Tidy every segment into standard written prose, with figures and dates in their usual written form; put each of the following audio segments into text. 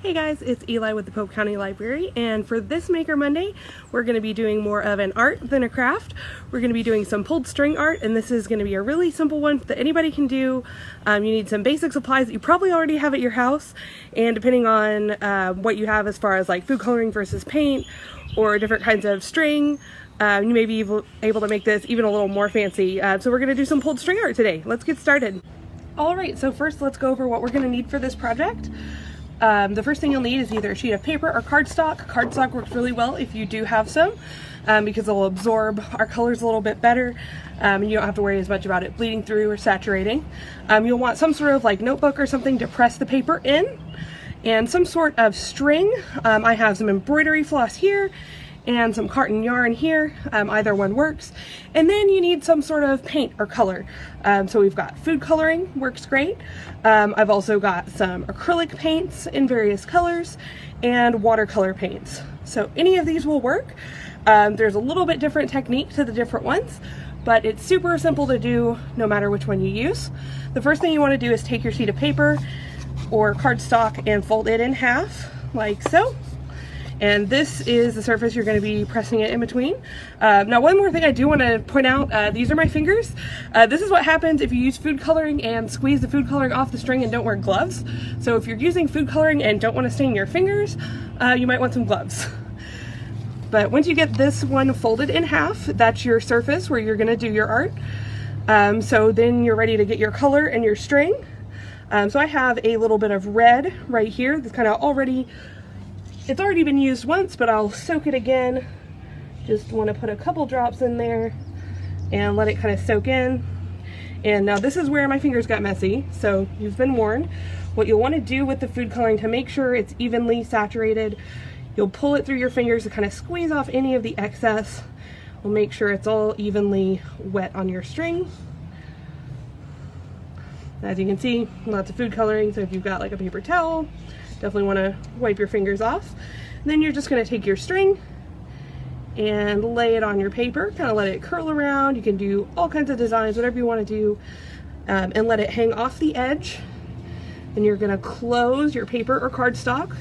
Hey guys, it's Eli with the Pope County Library, and for this Maker Monday, we're going to be doing more of an art than a craft. We're going to be doing some pulled string art, and this is going to be a really simple one that anybody can do. You need some basic supplies that you probably already have at your house, and depending on what you have as far as like food coloring versus paint or different kinds of string, you may be able to make this even a little more fancy. So we're going to do some pulled string art today. Let's get started. Alright, so first let's go over what we're going to need for this project. The first thing you'll need is either a sheet of paper or cardstock. Cardstock works really well if you do have some because it'll absorb our colors a little bit better. You don't have to worry as much about it bleeding through or saturating. You'll want some sort of like notebook or something to press the paper in, and some sort of string. I have some embroidery floss here and some cotton yarn here. Either one works. And then you need some sort of paint or color. So we've got food coloring, works great. I've also got some acrylic paints in various colors and watercolor paints. So any of these will work. There's a little bit different technique to the different ones, but it's super simple to do no matter which one you use. The first thing you want to do is take your sheet of paper or cardstock and fold it in half like so. And this is the surface you're going to be pressing it in between. Now one more thing I do want to point out, these are my fingers. This is what happens if you use food coloring and squeeze the food coloring off the string and don't wear gloves. So if you're using food coloring and don't want to stain your fingers, you might want some gloves. But once you get this one folded in half, that's your surface where you're going to do your art. So then you're ready to get your color and your string. So I have a little bit of red right here that's kind of it's already been used once, but I'll soak it again. Just want to put a couple drops in there and let it kind of soak in. And now this is where my fingers got messy, so you've been warned. What you'll want to do with the food coloring to make sure it's evenly saturated, you'll pull it through your fingers to kind of squeeze off any of the excess. We'll make sure it's all evenly wet on your string. As you can see, lots of food coloring, so if you've got like a paper towel, definitely want to wipe your fingers off. And then you're just going to take your string and lay it on your paper, kind of let it curl around. You can do all kinds of designs, whatever you want to do, and let it hang off the edge. Then you're going to close your paper or cardstock.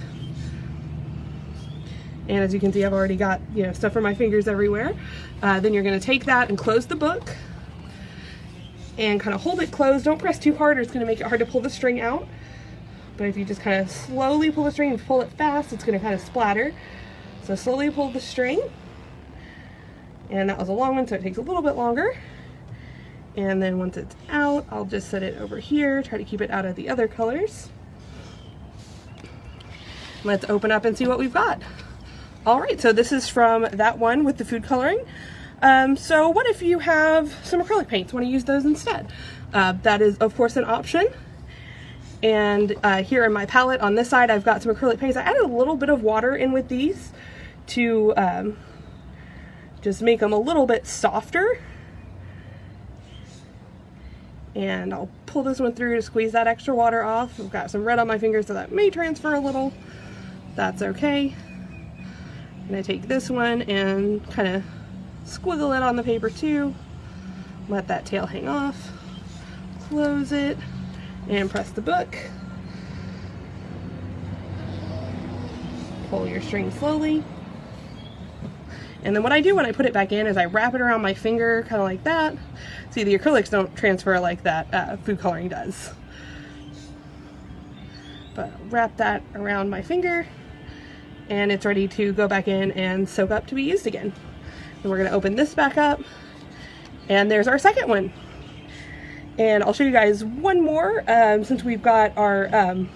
And as you can see, I've already got stuff from my fingers everywhere. Then you're going to take that and close the book and kind of hold it closed. Don't press too hard or it's going to make it hard to pull the string out. But if you just kind of slowly pull the string and pull it fast, it's going to kind of splatter. So slowly pull the string. And that was a long one, so it takes a little bit longer. And then once it's out, I'll just set it over here, try to keep it out of the other colors. Let's open up and see what we've got. Alright, so this is from that one with the food coloring. So what if you have some acrylic paints, want to use those instead? That is, of course, an option. And here in my palette on this side, I've got some acrylic paints. I added a little bit of water in with these to just make them a little bit softer. And I'll pull this one through to squeeze that extra water off. I've got some red on my fingers, so that may transfer a little. That's okay. I'm going to take this one and kind of squiggle it on the paper too. Let that tail hang off. Close it. And press the book. Pull your string slowly. And then what I do when I put it back in is I wrap it around my finger, kind of like that. See, the acrylics don't transfer like that food coloring does. But wrap that around my finger, and it's ready to go back in and soak up to be used again. And we're going to open this back up, and there's our second one. And I'll show you guys one more since we've got our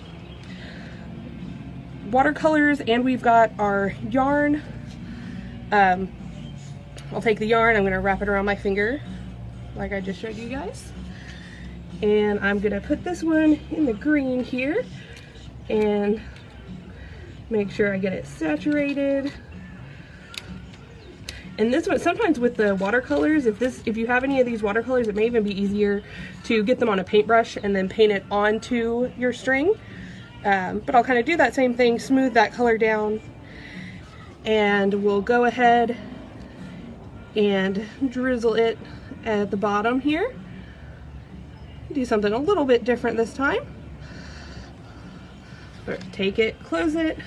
watercolors and we've got our yarn. I'll take the yarn, I'm going to wrap it around my finger like I just showed you guys. And I'm going to put this one in the green here and make sure I get it saturated. And this one, sometimes with the watercolors, if you have any of these watercolors, it may even be easier to get them on a paintbrush and then paint it onto your string. But I'll kind of do that same thing, smooth that color down, and we'll go ahead and drizzle it at the bottom here. Do something a little bit different this time. take it, close it,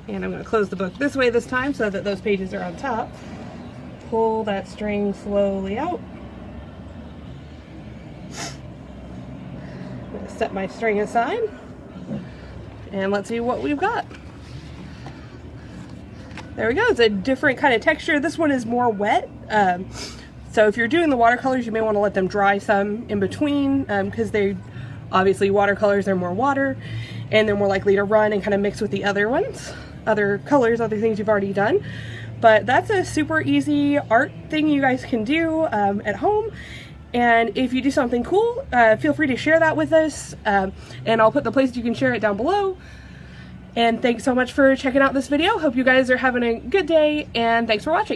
and I'm going to close the book this way this time so that those pages are on top. Pull that string slowly out. I'm going to set my string aside, and let's see what we've got. There we go. It's a different kind of texture. This one is more wet. So if you're doing the watercolors, you may want to let them dry some in between, because they obviously watercolors, they're more water and they're more likely to run and kind of mix with the other ones, other colors, other things you've already done. But that's a super easy art thing you guys can do at home. And if you do something cool, feel free to share that with us, and I'll put the place you can share it down below. And thanks so much for checking out this video. Hope you guys are having a good day, and thanks for watching.